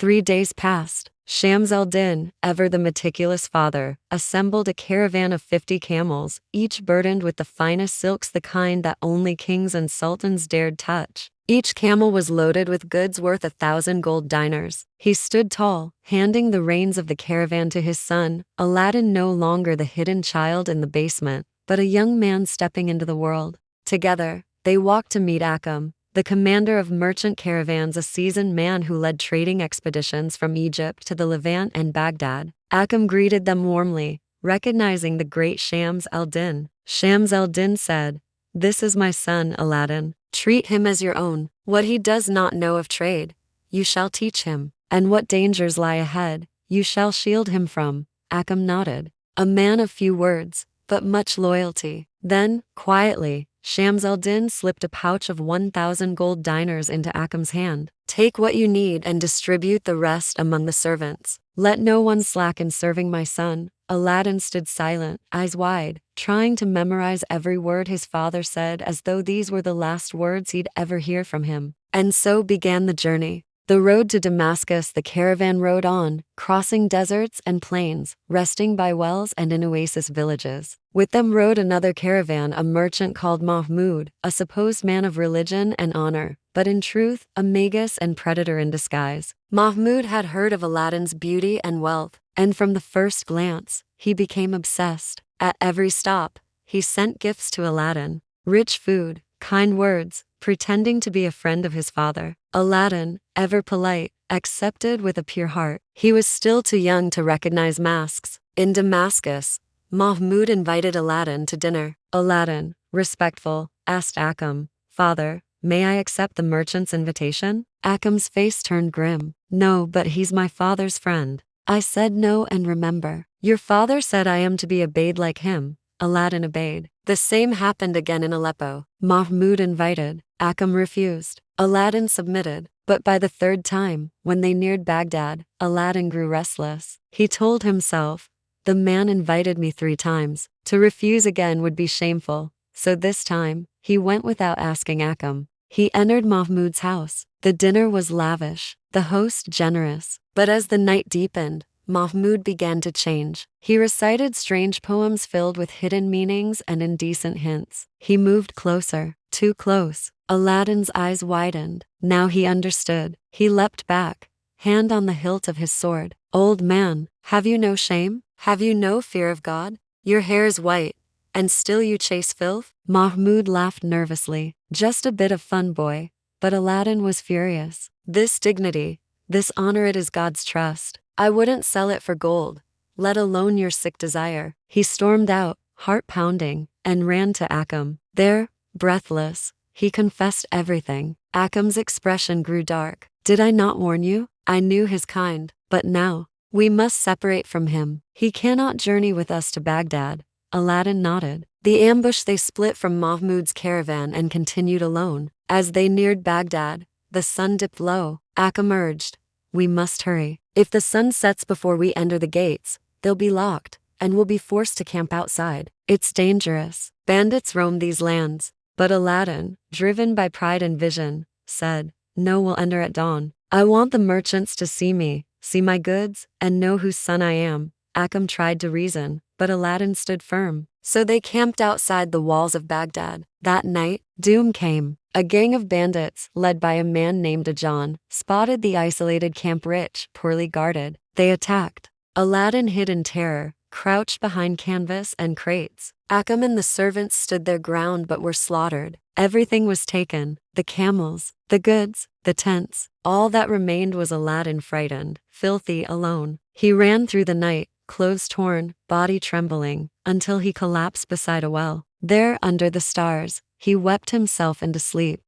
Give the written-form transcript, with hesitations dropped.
3 days passed. Shams al-Din, ever the meticulous father, assembled a caravan of 50 camels, each burdened with the finest silks, the kind that only kings and sultans dared touch. Each camel was loaded with goods worth 1,000 gold dinars. He stood tall, handing the reins of the caravan to his son, Aladdin, no longer the hidden child in the basement, but a young man stepping into the world. Together, they walked to meet Akam, the commander of merchant caravans, a seasoned man who led trading expeditions from Egypt to the Levant and Baghdad. Akam greeted them warmly, recognizing the great Shams al-Din. Shams al-Din said, "This is my son, Aladdin. Treat him as your own. What he does not know of trade, you shall teach him, and what dangers lie ahead, you shall shield him from." Akam nodded. A man of few words, but much loyalty. Then, quietly, Shams al-Din slipped a pouch of 1,000 gold dinars into Akam's hand. "Take what you need and distribute the rest among the servants. Let no one slack in serving my son." Aladdin stood silent, eyes wide, trying to memorize every word his father said, as though these were the last words he'd ever hear from him. And so began the journey. The road to Damascus. The caravan rode on, crossing deserts and plains, resting by wells and in oasis villages. With them rode another caravan, a merchant called Mahmud, a supposed man of religion and honor, but in truth, a magus and predator in disguise. Mahmud had heard of Aladdin's beauty and wealth, and from the first glance, he became obsessed. At every stop, he sent gifts to Aladdin: rich food, kind words, pretending to be a friend of his father. Aladdin, ever polite, accepted with a pure heart. He was still too young to recognize masks. In Damascus, Mahmud invited Aladdin to dinner. Aladdin, respectful, asked Akam, "Father, may I accept the merchant's invitation?" Akam's face turned grim. "No, but he's my father's friend." "I said no, and remember, your father said I am to be obeyed like him." Aladdin obeyed. The same happened again in Aleppo. Mahmud invited. Akam refused. Aladdin submitted. But by the third time, when they neared Baghdad, Aladdin grew restless. He told himself, "The man invited me 3 times. To refuse again would be shameful." So this time, he went without asking Akam. He entered Mahmud's house. The dinner was lavish, the host generous. But as the night deepened, Mahmud began to change. He recited strange poems filled with hidden meanings and indecent hints. He moved closer, too close. Aladdin's eyes widened. Now he understood. He leapt back, hand on the hilt of his sword. "Old man, have you no shame? Have you no fear of God? Your hair is white, and still you chase filth?" Mahmud laughed nervously. "Just a bit of fun, boy." But Aladdin was furious. "This dignity, this honor, it is God's trust. I wouldn't sell it for gold, let alone your sick desire." He stormed out, heart pounding, and ran to Akam. There, breathless, he confessed everything. Akam's expression grew dark. "Did I not warn you? I knew his kind, but now, we must separate from him. He cannot journey with us to Baghdad." Aladdin nodded. The ambush. They split from Mahmud's caravan and continued alone. As they neared Baghdad, the sun dipped low. Akam urged, "We must hurry. If the sun sets before we enter the gates, they'll be locked, and we'll be forced to camp outside. It's dangerous. Bandits roam these lands." But Aladdin, driven by pride and vision, said, "No, we'll enter at dawn. I want the merchants to see me, see my goods, and know whose son I am." Akam tried to reason, but Aladdin stood firm. So they camped outside the walls of Baghdad. That night, doom came. A gang of bandits, led by a man named Ajan, spotted the isolated camp, rich, poorly guarded. They attacked. Aladdin hid in terror, crouched behind canvas and crates. Akam and the servants stood their ground but were slaughtered. Everything was taken: the camels, the goods, the tents. All that remained was Aladdin, frightened, filthy, alone. He ran through the night, clothes torn, body trembling, until he collapsed beside a well. There, under the stars, he wept himself into sleep.